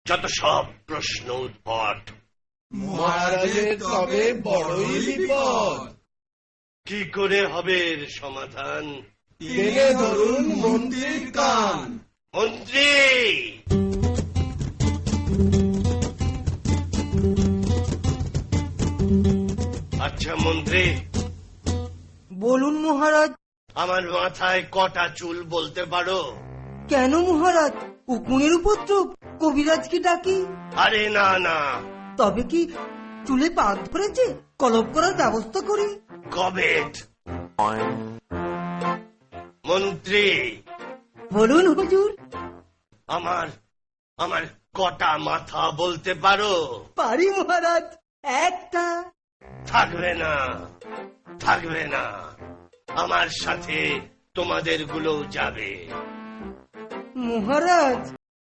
যত সব প্রশ্ন উদ্ভট। মহারাজের তবে বড়ই বিপদ। কি করে হবে এর সমাধান? টেনে ধরুন মন্ত্রীর কান। মন্ত্রী! আচ্ছা মন্ত্রী, বলুন মহারাজ। আমার মাথায় কটা চুল বলতে পারো? কেন মহারাজ, উকুনের উপদ্রব? কবিরাজকে ডাকি? আরে না না, তবে কি চুলে পাক ধরেছে? কলপ করার ব্যবস্থা করি। কবেট। মন্ত্রী, বলুন হুজুর। আমার আমার কটা মাথা বলতে পারো? পারি মহারাজ। একটা। থাকবে না, থাকবে না, আমার সাথে তোমাদের গুলো যাবে। মহারাজ